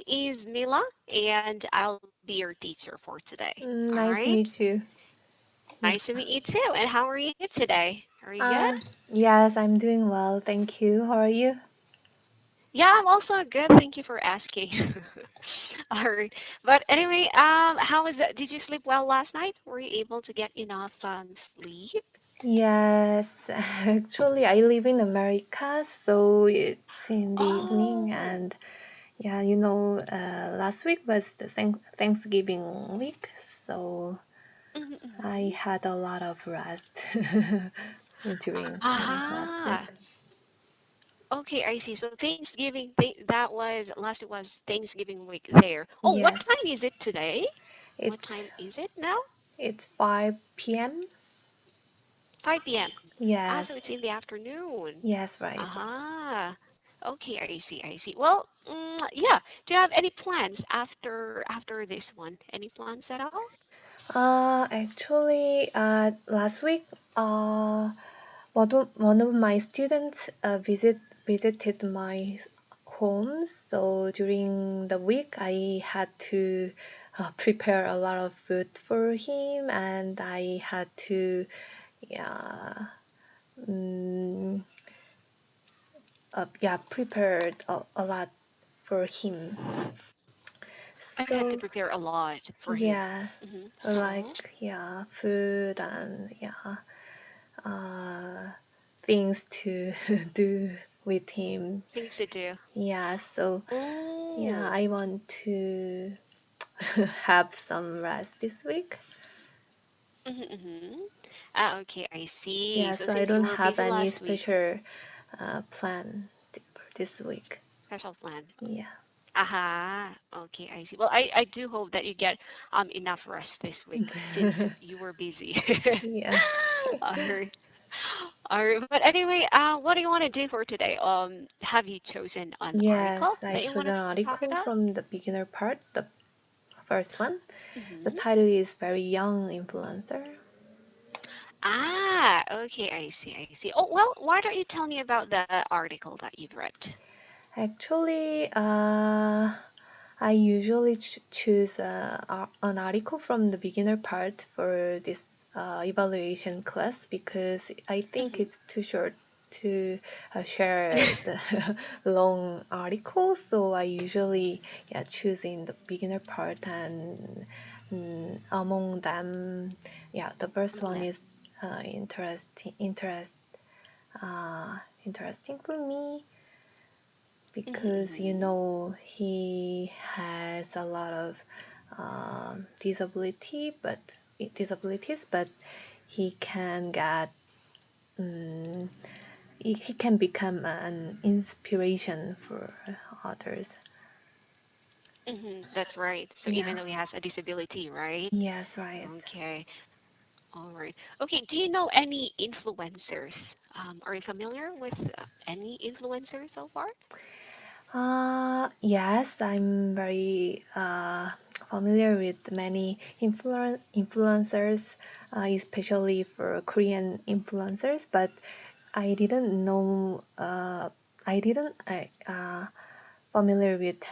name is Mila, and I'll be your teacher for today. All Nice to right? meet you. Yeah. Nice to meet you too. And how are you today? Are you good? Uh, yes, I'm doing well. Thank you. How are you? Yeah, I'm also good. Thank you for asking. All right. But anyway, how was it? Did you sleep well last night? Were you able to get enough sleep? Yes, actually, I live in America, so it's in the evening, Oh. and yeah, last week was the Thanksgiving week, so I Mm-hmm. had a lot of rest during last Aha. week. Okay, I see. So Thanksgiving, that was last week was Thanksgiving week there. Oh, what Yes, time is it today? What time it's is it now? it's 5 p.m. 5 p.m. Ah, so Yes, it's in the afternoon. yes, right. Aha. Okay, I see, I see. Well, yeah. Do you have any plans after this one? Any plans at all? Actually, last week, one of my students visited my home. So during the week, I had to prepare a lot of food for him, and I had to, yeah, mm, prepared a lot for him. I had to So prepare a lot for him. yeah, Mhm. like Oh, food and uh, things to do with him. things to do. Yeah, so yeah, Oh. I want to have some rest this week. Mhm. Mhm. Ah, okay, I see. Yeah, So so I since you don't were have busy any last week, special plan for this week. special plan. Yeah. Aha. Okay, I see. Well, I do hope that you get enough rest this week since you were busy. Yes. Alright. Alright. But anyway, what do you want to do for today? Have you chosen an article Yes, I that you chose want to an talk article about? from the beginner part, the first one. The Mm-hmm. title is Very Young Influencer. Ah, okay, I see, I see. Oh, well, why don't you tell me about the article that you've read? Actually, I usually choose an article from the beginner part for this evaluation class because I think Mm-hmm. it's too short to share the long articles. So I usually choose in the beginner part, and among them, the first Among one them. is uh, interesting for me because Mm-hmm. he has a lot of disabilities, but he can get um, he can become an inspiration for others. Mm-hmm. That's right. So Yeah. even though he has a disability, right? Yes, right. Okay. All right. Okay. Do you know any influencers? Are you familiar with any influencers so far? Yes, I'm very familiar with many influencers, especially for Korean influencers, but I didn't know. I didn't. Familiar with.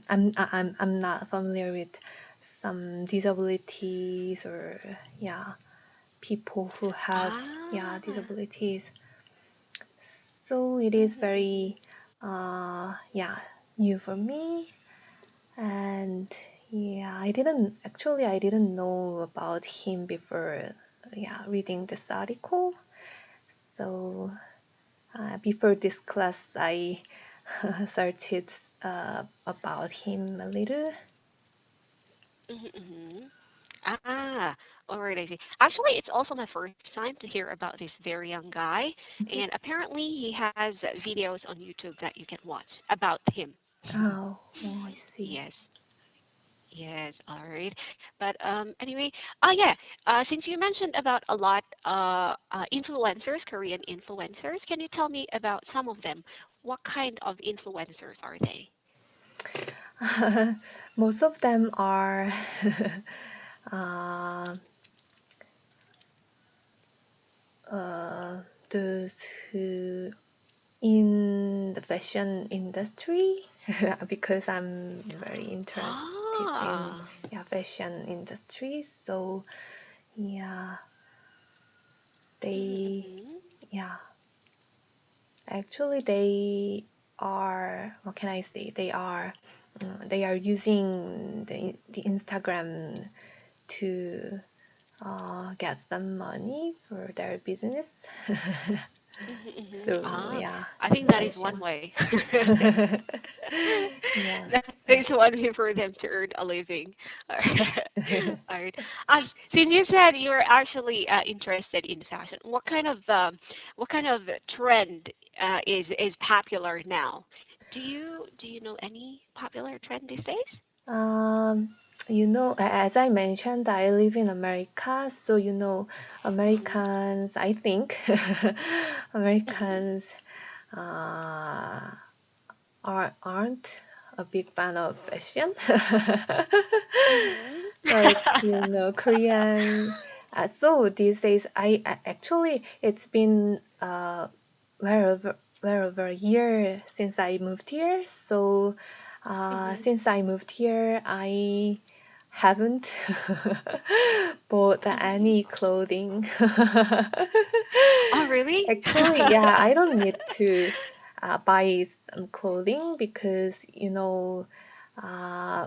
I'm not familiar with some disabilities or people who have Ah. disabilities. So it is Mm-hmm, mm-hmm. very new for me, and I didn't know about him before reading this article. So before this class, I searched about him a little. Mm-hmm, mm-hmm. Ah, all right, I see. Actually, it's also my first time to hear about this very young guy, and apparently he has videos on YouTube that you can watch about him. Oh, I see. Yes. Yes, all right. But anyway, yeah. Since you mentioned about a lot influencers, Korean influencers, can you tell me about some of them? What kind of influencers are they? Most of them are uh, uh, those who in the fashion industry because I'm very interested in Ah. fashion industry. So yeah, they Mm-hmm. yeah actually they are, what can I say, they are using the Instagram to get some money for their business Mm-hmm. through Ah, I think that is one fashion. way. That Yes. is one way for them to earn a living. All right. Since you said you're actually interested in fashion, what kind of trend is popular now? Do you know any popular trend these days? Um, as I mentioned, I live in America, so Mhm. Americans, I think, Mhm. Americans uh, aren't a big fan of fashion. Mhm. But Korean. So these days, actually it's been well over a year since I moved here. So Mhm. since I moved here, I haven't bought Mhm. any clothing. Oh, really? Actually, yeah, I don't need to buy some clothing because,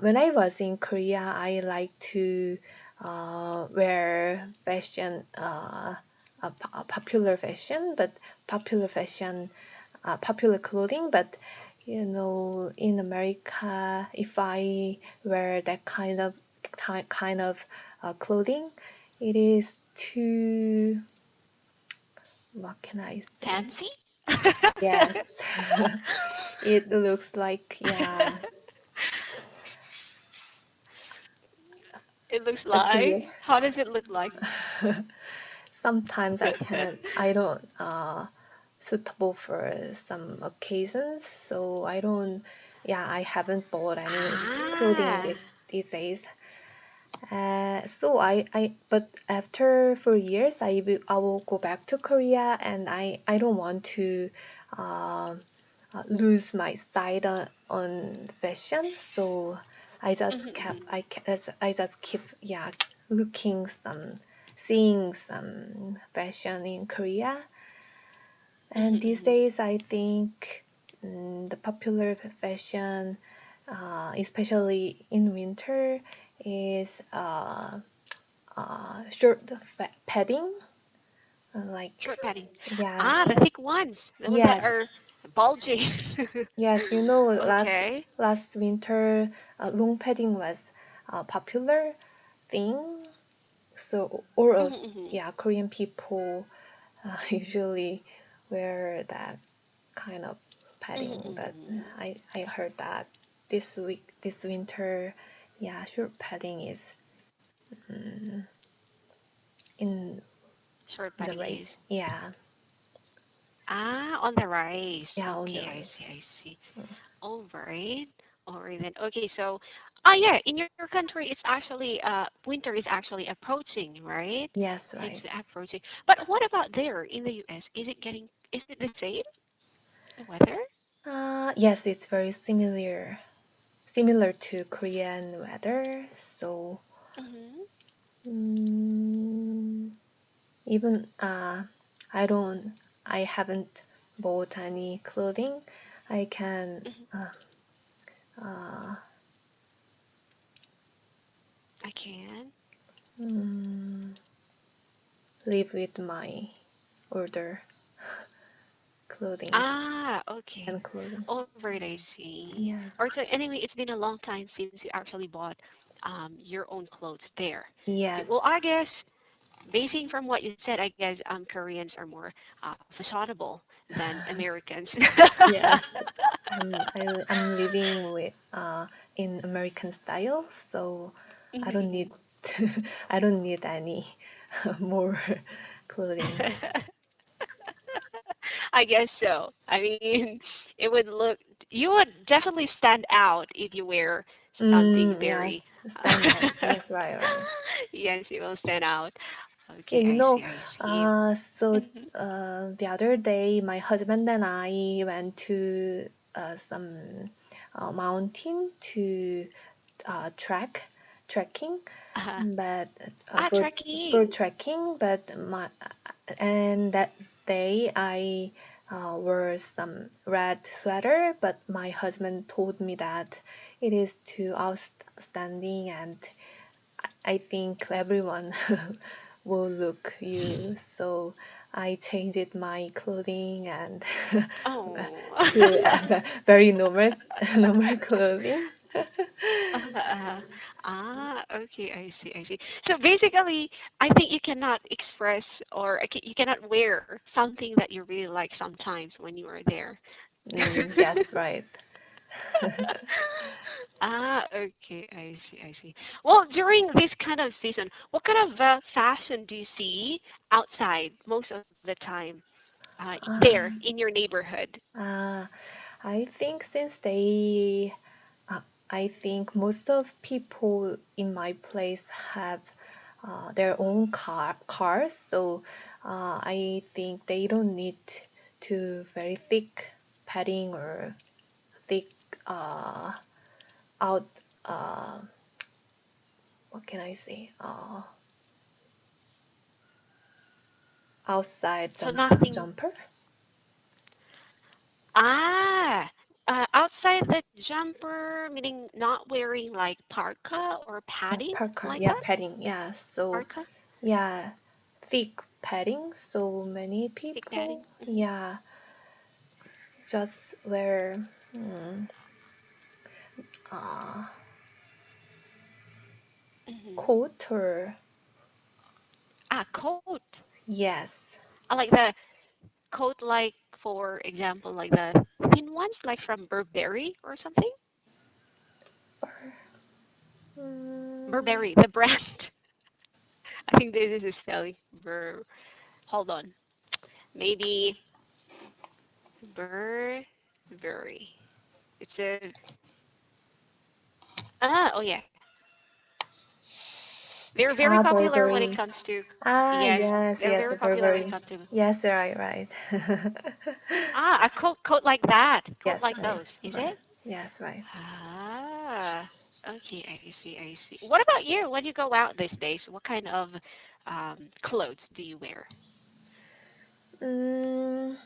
when I was in Korea, I like to wear fashion, popular fashion, but popular fashion, popular clothing. But, in America, if I wear that kind of clothing, it is too, what can I say? Fancy? Yes. It looks like, yeah. It looks like. Actually, How does it look like? sometimes I don't suitable for some occasions, so yeah, I haven't bought any clothing Ah. these days. So but after 4 years, I will go back to Korea, and I don't want to uh, lose my sight on fashion. So Mhm. I just keep, yeah, looking seeing some fashion in Korea. And these Mhm. days, I think the popular fashion, especially in winter, is short padding, like, Short padding. yes, Ah, the thick ones. The ones that yes, are bulging. yes. Okay. Last winter, long padding was a popular thing. So all of, Mhm. yeah, Korean people usually wear that kind of Mhm. padding. But Mhm. I heard that this winter, yeah, short padding is mm, in Short the padding is. race. Yeah, Ah, on the rise. yeah, on the Okay, I race. see. I see. Mm. All right. All right then. Okay, so, yeah, in your country, it's actually winter is actually approaching, right? Yes, It's right. approaching. But what about there in the U.S.? Is it the same, the weather? Yes, it's very similar to Korean weather. So Mhm. mm, even I don't, I haven't bought any clothing. I can Mhm. uh, I can. mm, live with my order clothing Ah, okay. and clothing. All right, I see. Yes, Or so anyway, it's been a long time since you actually bought your own clothes there. Okay. Well, yes, I guess basing from what you said, I guess Koreans are more fashionable than Americans. yes. I'm living with in American style, so I don't need Mhm. I don't need any more clothing. I guess so. I mean, it would look, you would definitely stand out if you wear something Yes, very, stand out. Yes, right, right. yes, you will stand out. Yeah, Okay, I see, I see. so Mm-hmm. the other day, my husband and I went to some mountain to trekking, Uh-huh. but Ah, for trekking. trekking, but and that day I wore some red sweater, but my husband told me that it is too outstanding, and I think everyone will look you. So I changed my clothing and Oh. to very normal normal clothing. Uh, okay, I see, I see. So basically, I think you cannot express or you cannot wear something that you really like sometimes when you are there. Yes, right. Okay, I see, I see. Well, during this kind of season, what kind of fashion do you see outside most of the time there Um, in your neighborhood? uh, I think uh, I think most of people in my place have their own cars, so I think they don't need to very thick padding or thick uh, out what can I say outside So nothing. jumper Ah, outside the jumper, meaning not wearing like parka or padding parka, like yeah, that? padding, yeah, so Parka, yeah, thick padding, so many thick people, padding. Hmm. yeah, just wear mm, uh, Hmm. coat or Ah, coat. yes. I like the coat, like for example, like the thin ones, like from Burberry or something. Or, mm, Burberry, the brand. I think this is spelling. Hold on. Maybe Burberry. It's a. Oh yeah. They're very popular when it Burberry. comes to. Ah, Yes, yes, they're yes, very popular when it Burberry. comes to. Yes, right, right. A coat like that, coat Yes, like right, those, is right. it? Yes, right. Ah, okay, I see, I see. What about you? When you go out these days, what kind of clothes do you wear? Mm,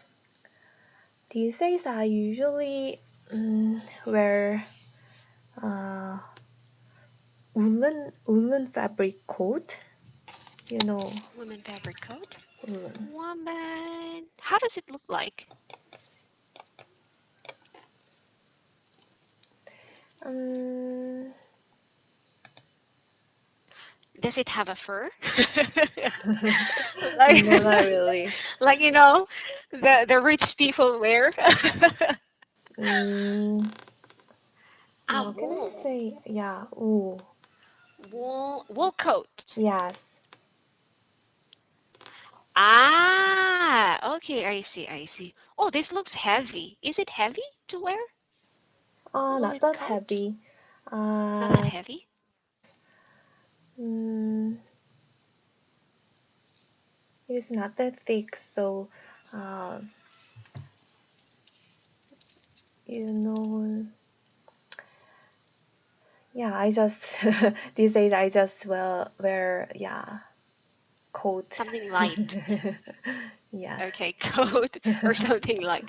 these days I usually wear uh, woolen fabric coat. You know, Women fabric coat? woolen. Woman, how does it look like? Um, Does it have a fur? like, no, not really. like the rich people wear. Mm, how can I Wool, say? Yeah, ooh, wool coat. yes. Okay, I see, I see. Oh, this looks heavy. Is it heavy to wear? Not Woolen that coat? heavy. Not that Uh, heavy? mm, it is not that thick, so uh, you know, yeah. I just these days I just wear yeah coat. Something light. Yes. Okay, coat or something like.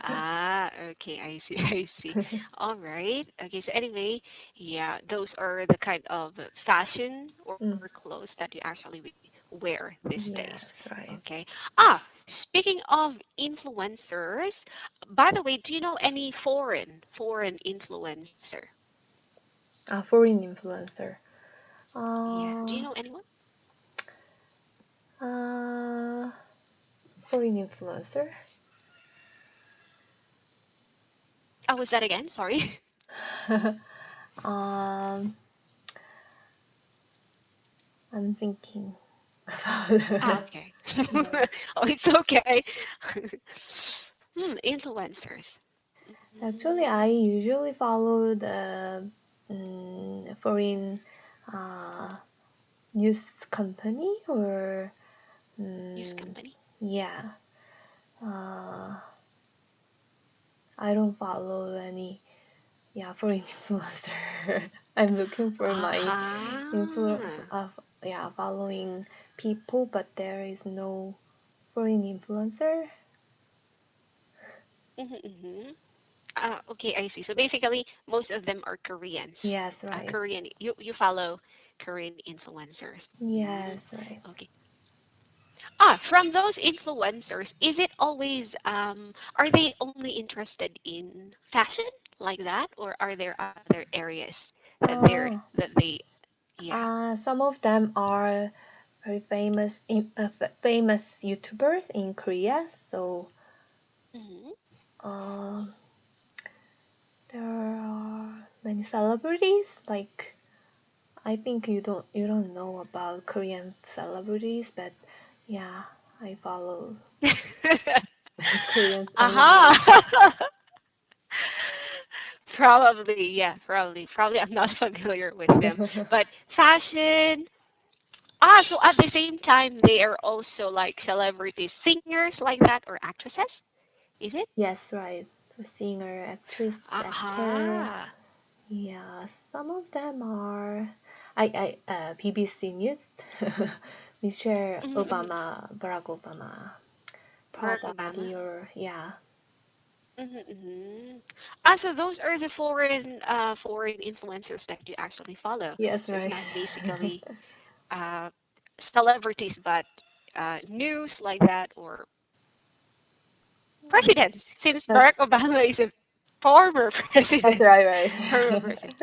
Okay, I see, I see. All right. Okay, so anyway, yeah, those are the kind of fashion or Mm, clothes that you actually wear these days. yes, right. Okay. Ah, speaking of influencers, by the way, do you know any foreign influencer? A foreign influencer. Yeah. Do Uh, you know anyone? uh, foreign influencer. Oh, was that again? Sorry. um, I'm thinking about. Okay. Yeah. Oh, it's okay. Influencers. Actually, I usually follow the foreign uh, news company or News mm, company? yeah. Uh, I don't follow any foreign influencer. I'm looking for my influence Uh-huh. of following people, but there is no foreign influencer. Mm-hmm, mm-hmm. Okay, I see. So basically, most of them are Koreans. Yes, right. Korean, you follow Korean influencers. Mm, Yes, right. okay. From those influencers, is it always are they only interested in fashion like that, or are there other areas Uh, that they yeah. some of them are very famous YouTubers in Korea. So Hmm. uh, there are many celebrities. Like I think you don't know about Korean celebrities, but yeah, I follow many Korean celebrities. Aha. Probably, yeah, probably. I'm not familiar with them, but fashion. So at the same time, they are also like celebrities, singers like that, or actresses. Is it? Yes, right. Singer, actress, actor. Aha. Yeah, some of them are BBC News, Michelle Mm-hmm. Obama, Barack Obama, Barack Prada Obama. Dior. Yeah. Mm-hmm. So those are the foreign influencers that you actually follow. Yes, So it's right. not basically uh, celebrities, but news like that or presidents. Since That's Barack Obama is a former that's president, right, right. former president.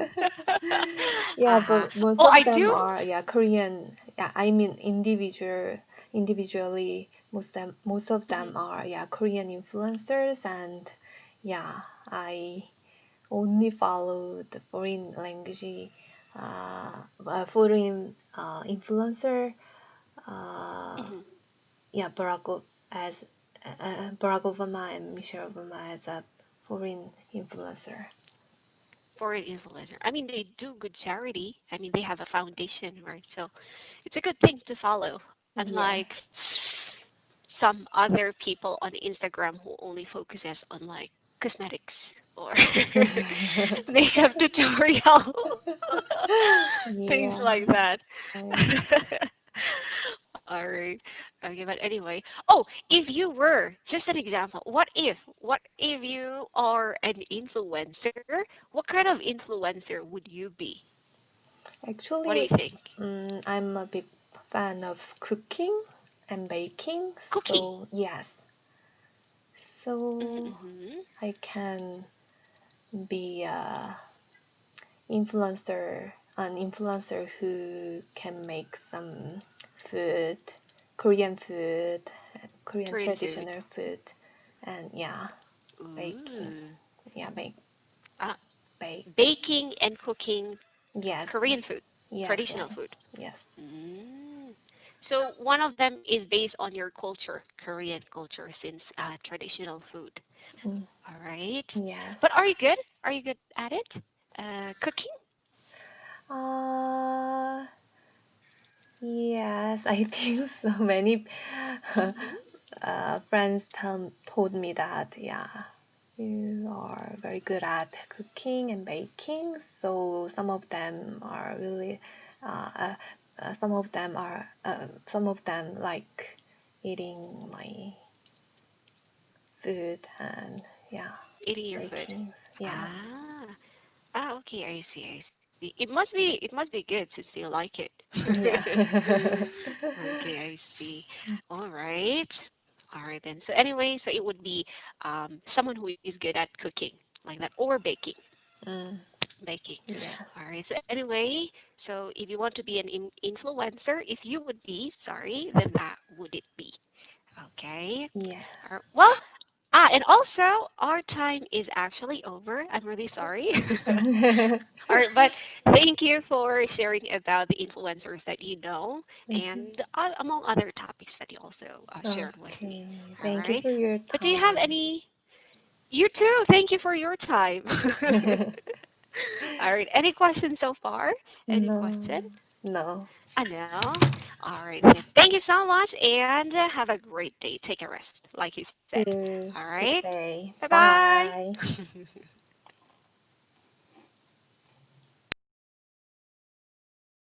Yeah, Uh-huh. but most Oh, of I them do. are Korean. Yeah, I mean individually. Most of Mhm. them are Korean influencers, and yeah, I only follow the foreign influencer. Uh, Mhm. yeah, as Barack Obama and Michelle Obama as a foreign influencer. Foreign influencer. I mean, they do good charity. I mean, they have a foundation, right? So it's a good thing to follow. Yeah. Unlike some other people on Instagram who only focuses on like cosmetics or makeup tutorial, things Yeah. like that. I- All right. Okay, but anyway. Oh, if you were, just an example, what if you are an influencer? What kind of influencer would you be? What do you Actually, think? I'm a big fan of cooking and baking. Cooking. So yes, so Mm-hmm. I can be an influencer who can make some food, Korean food, Korean Korean food. traditional food, and baking. Ooh. Yeah, Uh, bake. baking and cooking Yes, Korean food, yes, traditional right. food. Yes. Mm. So one of them is based on your culture, Korean culture, since traditional food. Mm, All right. yes. But are you good? Are you good at it? Cooking? Uh, yes, I think so. Many Mm-hmm. friends told me that, you are very good at cooking and baking. So uh, uh, some of them like eating my food and yeah, Eating your food. baking. Yes. Ah. Okay, I see, I see. It must be good since you like it. Yeah. Okay, I see. All right. All right then. So anyway, so it would be someone who is good at cooking like that or baking. Mm, Baking. yes. All right. So anyway, so if you want to be an influencer, if you would be, sorry, then that would it be. Okay. Yes. Well, and also our time is actually over. I'm really sorry. All right, but thank you for sharing about the influencers that you know Mhm. and among other topics that you also shared with me. Okay. All Thank you right. for your But do you have time. any? You too. Thank you for your time. All right. Any questions so far? Any No, question? no. I know. All right. Then. Thank you so much and have a great day. Take a rest, like you said. All right. Good day. Bye Bye. bye.